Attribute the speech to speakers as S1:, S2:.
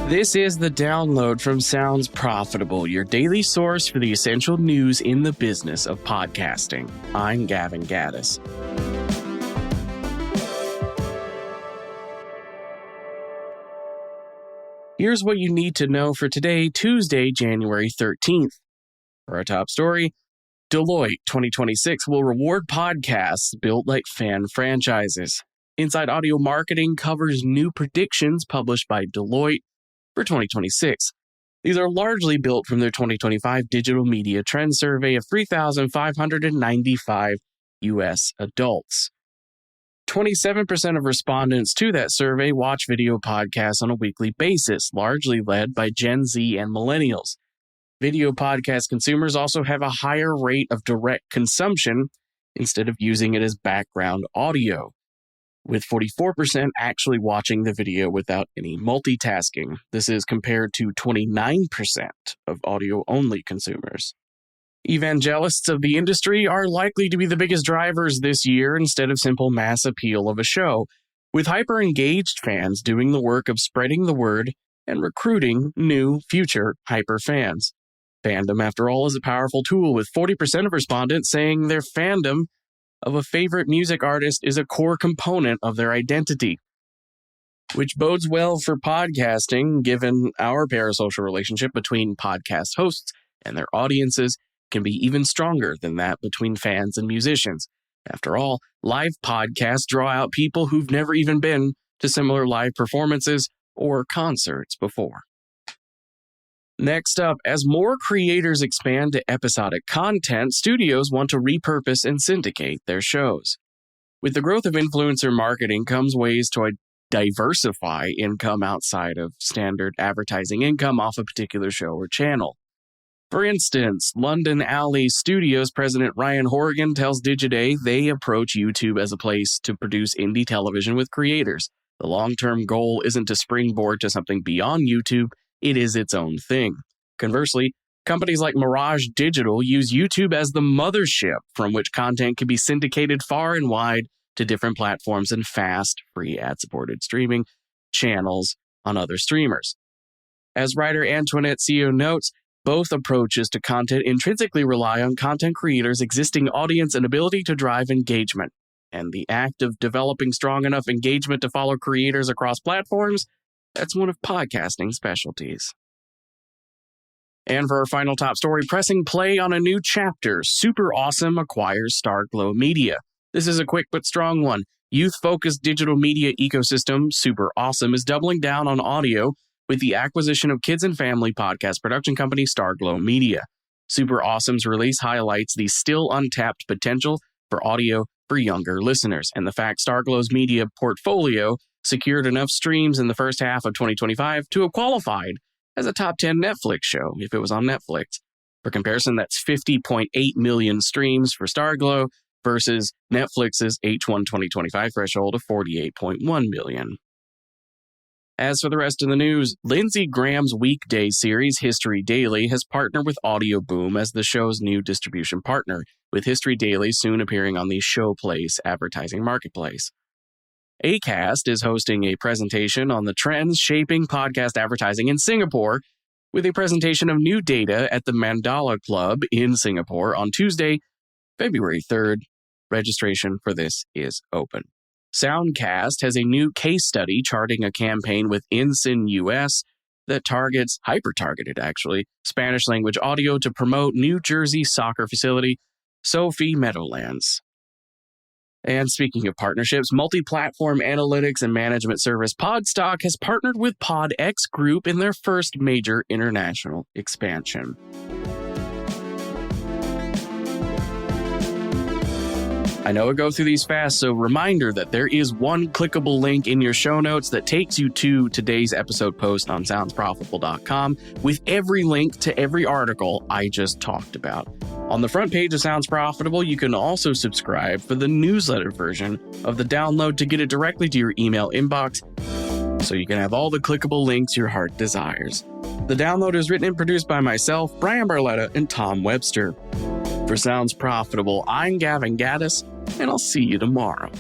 S1: This is the download from Sounds Profitable, your daily source for the essential news in the business of podcasting. I'm Gavin Gaddis. Here's what you need to know for today, Tuesday, January 13th. For our top story, Deloitte 2026 will reward podcasts built like fan franchises. Inside Audio Marketing covers new predictions published by Deloitte for 2026. These are largely built from their 2025 Digital Media Trend Survey of 3,595 U.S. adults. 27% of respondents to that survey watch video podcasts on a weekly basis, largely led by Gen Z and millennials. Video podcast consumers also have a higher rate of direct consumption instead of using it as background audio, with 44% actually watching the video without any multitasking. This is compared to 29% of audio-only consumers. Evangelists of the industry are likely to be the biggest drivers this year instead of simple mass appeal of a show, with hyper-engaged fans doing the work of spreading the word and recruiting new future hyper fans. Fandom, after all, is a powerful tool, with 40% of respondents saying their fandom of a favorite music artist is a core component of their identity, which bodes well for podcasting, given our parasocial relationship between podcast hosts and their audiences can be even stronger than that between fans and musicians. After all, live podcasts draw out people who've never even been to similar live performances or concerts before. Next up, as more creators expand to episodic content, studios want to repurpose and syndicate their shows. With the growth of influencer marketing comes ways to diversify income outside of standard advertising income off a particular show or channel. For instance, London Alley Studios president Ryan Horgan tells Digiday they approach YouTube as a place to produce indie television with creators. The long-term goal isn't to springboard to something beyond YouTube. It is its own thing. Conversely, companies like Mirage Digital use YouTube as the mothership from which content can be syndicated far and wide to different platforms and fast, free ad-supported streaming channels on other streamers. As writer Antoinette CEO notes, both approaches to content intrinsically rely on content creators' existing audience and ability to drive engagement. And the act of developing strong enough engagement to follow creators across platforms, that's one of podcasting's specialties. And for our final top story, pressing play on a new chapter, SuperAwesome acquires Starglow Media. This is a quick but strong one. Youth-focused digital media ecosystem, SuperAwesome, is doubling down on audio with the acquisition of kids and family podcast production company Starglow Media. SuperAwesome's release highlights the still untapped potential for audio for younger listeners, and the fact Starglow's media portfolio secured enough streams in the first half of 2025 to have qualified as a top 10 Netflix show if it was on Netflix. For comparison, that's 50.8 million streams for Starglow versus Netflix's H1 2025 threshold of 48.1 million. As for the rest of the news, Lindsey Graham's weekday series, History Daily, has partnered with Audio Boom as the show's new distribution partner, with History Daily soon appearing on the Showplace advertising marketplace. Acast is hosting a presentation on the trends shaping podcast advertising in Singapore, with a presentation of new data at the Mandala Club in Singapore on Tuesday, February 3rd. Registration for this is open. Soundcast has a new case study charting a campaign with Ensign US that targets, hyper-targeted actually, Spanish-language audio to promote New Jersey soccer facility Sophie Meadowlands. And speaking of partnerships, multi-platform analytics and management service Podstock has partnered with PodX Group in their first major international expansion. I know it goes through these fast, so reminder that there is one clickable link in your show notes that takes you to today's episode post on soundsprofitable.com with every link to every article I just talked about. On the front page of Sounds Profitable, you can also subscribe for the newsletter version of the download to get it directly to your email inbox, so you can have all the clickable links your heart desires. The download is written and produced by myself, Brian Barletta, and Tom Webster. For Sounds Profitable, I'm Gavin Gaddis, and I'll see you tomorrow.